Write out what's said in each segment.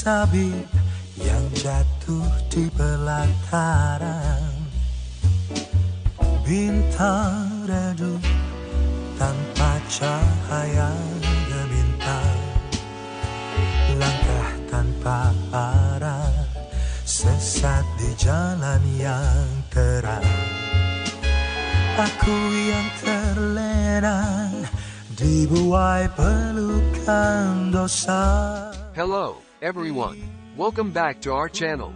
sabit yang jatuh di pelataran, bintang redup tanpa cahaya gemintang, langkah tanpa arah, sesat di jalan yang terang. Aku yang terlena dibuai pelukan dosa. Hello, everyone. Welcome back to our channel.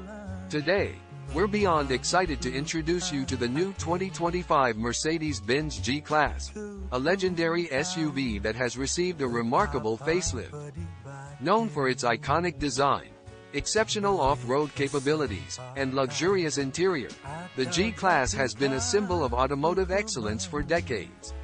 Today, we're beyond excited to introduce you to the new 2025 Mercedes-Benz G-Class, a legendary SUV that has received a remarkable facelift. Known for its iconic design, exceptional off-road capabilities, and luxurious interior, the G-Class has been a symbol of automotive excellence for decades.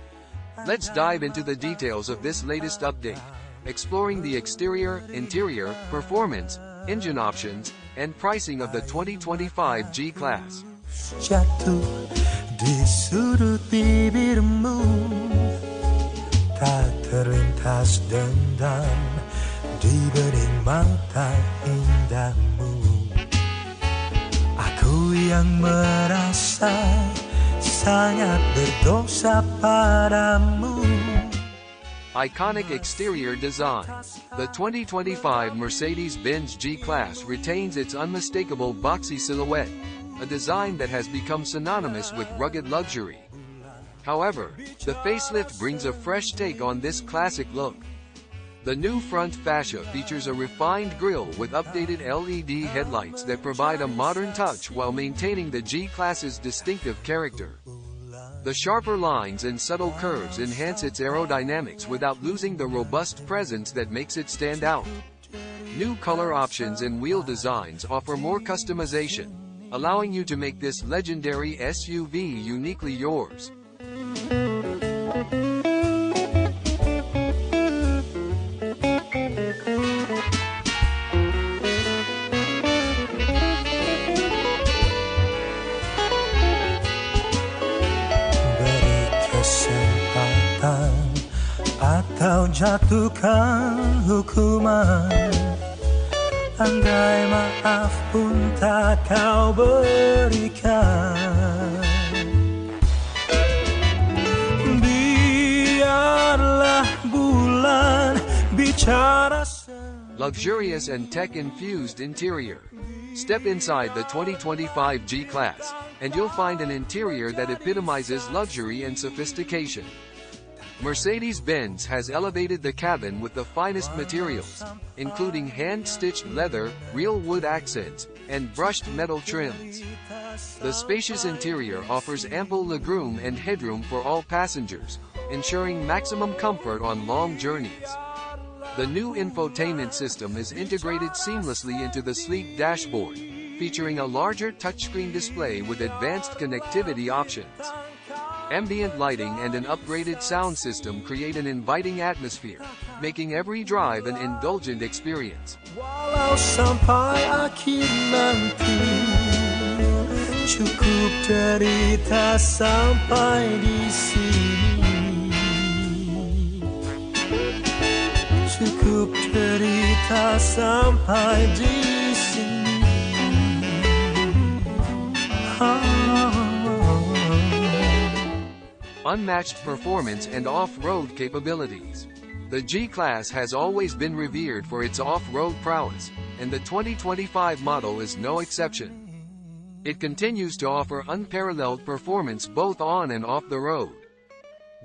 Let's dive into the details of this latest update, exploring the exterior, interior, performance, engine options, and pricing of the 2025 G-Class. Jatuh di sudut bibirmu, tak terlintas dendam di bening mata indahmu. Aku yang merasa sangat berdosa padamu. Iconic exterior design. The 2025 Mercedes-Benz G-Class retains its unmistakable boxy silhouette, a design that has become synonymous with rugged luxury. However, the facelift brings a fresh take on this classic look. The new front fascia features a refined grille with updated LED headlights that provide a modern touch while maintaining the G-Class's distinctive character. The sharper lines and subtle curves enhance its aerodynamics without losing the robust presence that makes it stand out. New color options and wheel designs offer more customization, allowing you to make this legendary SUV uniquely yours. Kesempatan atau jatuhkan hukuman, andai maaf pun tak kau berikan. Biarlah bulan bicara. Luxurious and tech-infused interior. Step inside the 2025 G-Class, and you'll find an interior that epitomizes luxury and sophistication. Mercedes-Benz has elevated the cabin with the finest materials, including hand-stitched leather, real wood accents, and brushed metal trims. The spacious interior offers ample legroom and headroom for all passengers, ensuring maximum comfort on long journeys. The new infotainment system is integrated seamlessly into the sleek dashboard, featuring a larger touchscreen display with advanced connectivity options. Ambient lighting and an upgraded sound system create an inviting atmosphere, making every drive an indulgent experience. Walau sampai akhir nanti, cukup derita sampai di sini. Cukup derita sampai di sini. Unmatched performance and off-road capabilities. The G-Class has always been revered for its off-road prowess, and the 2025 model is no exception. It continues to offer unparalleled performance both on and off the road.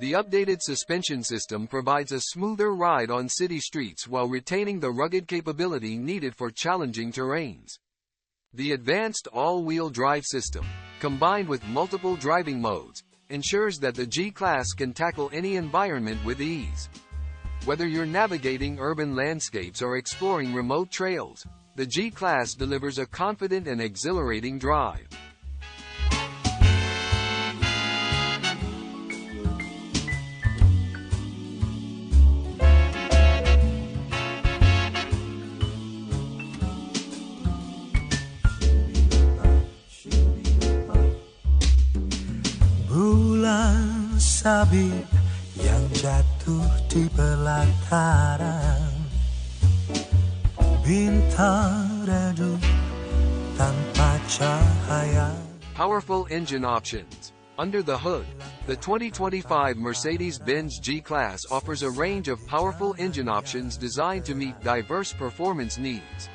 The updated suspension system provides a smoother ride on city streets while retaining the rugged capability needed for challenging terrains. The advanced all-wheel drive system, combined with multiple driving modes, ensures that the G-Class can tackle any environment with ease. Whether you're navigating urban landscapes or exploring remote trails, the G-Class delivers a confident and exhilarating drive. sabit yang jatuh di pelataran, bintang redup tanpa cahaya. Powerful engine options. Under the hood, the 2025 Mercedes-Benz G-Class offers a range of powerful engine options designed to meet diverse performance needs.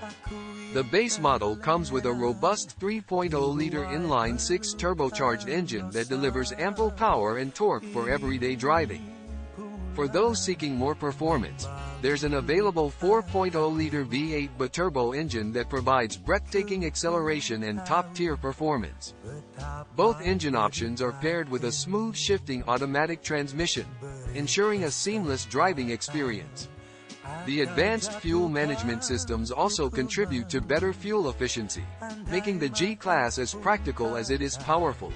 The base model comes with a robust 3.0-liter inline-six turbocharged engine that delivers ample power and torque for everyday driving. For those seeking more performance, there's an available 4.0-liter V8 biturbo engine that provides breathtaking acceleration and top-tier performance. Both engine options are paired with a smooth shifting automatic transmission, ensuring a seamless driving experience. The advanced fuel management systems also contribute to better fuel efficiency, making the G-Class as practical as it is powerful.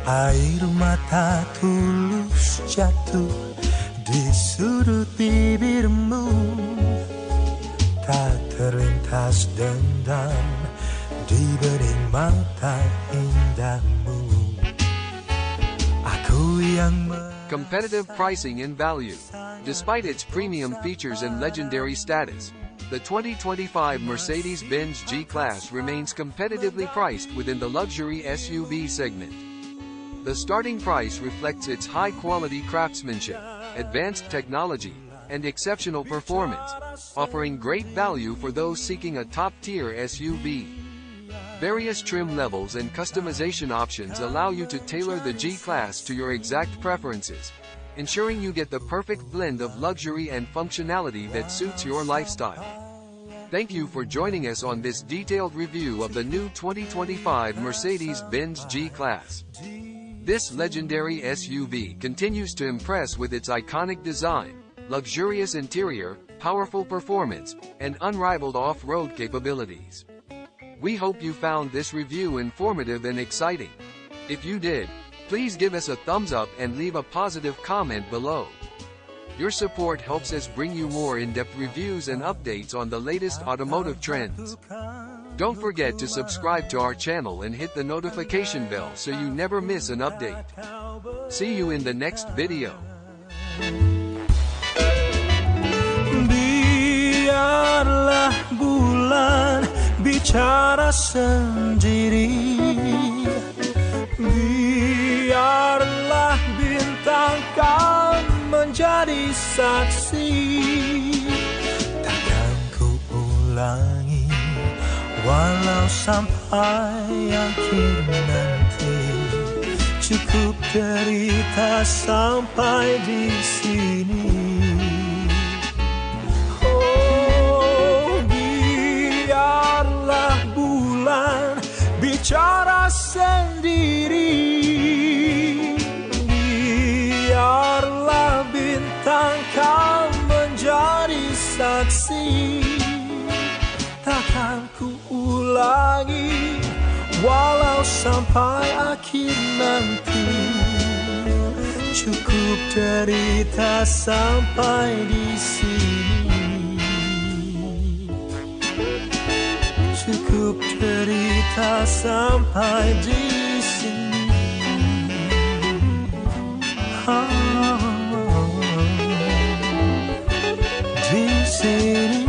Air mata tulus jatuh di sudut bibirmu, tak terlintas dendam di bening mata indahmu. Aku yang Competitive pricing and value. Despite its premium features and legendary status, the 2025 Mercedes-Benz G-Class remains competitively priced within the luxury SUV segment. The starting price reflects its high-quality craftsmanship, advanced technology, and exceptional performance, offering great value for those seeking a top-tier SUV. Various trim levels and customization options allow you to tailor the G-Class to your exact preferences, ensuring you get the perfect blend of luxury and functionality that suits your lifestyle. Thank you for joining us on this detailed review of the new 2025 Mercedes-Benz G-Class. This legendary SUV continues to impress with its iconic design, luxurious interior, powerful performance, and unrivaled off-road capabilities. We hope you found this review informative and exciting. If you did, please give us a thumbs up and leave a positive comment below. Your support helps us bring you more in-depth reviews and updates on the latest automotive trends. Don't forget to subscribe to our channel and hit the notification bell so you never miss an update. See you in the next video. Biarlah bulan bicara sendiri, biarlah bintang kau menjadi saksi. Takkan ku ulangi walau sampai akhir nanti. Cukup derita sampai di sini. Oh, biarlah bulan bicara sendiri, biarlah bintang kau menjadi saksi. Takkan ku ulangi walau sampai akhir nanti. Cukup derita sampai di sini. Cukup derita sampai di sini. Di sini.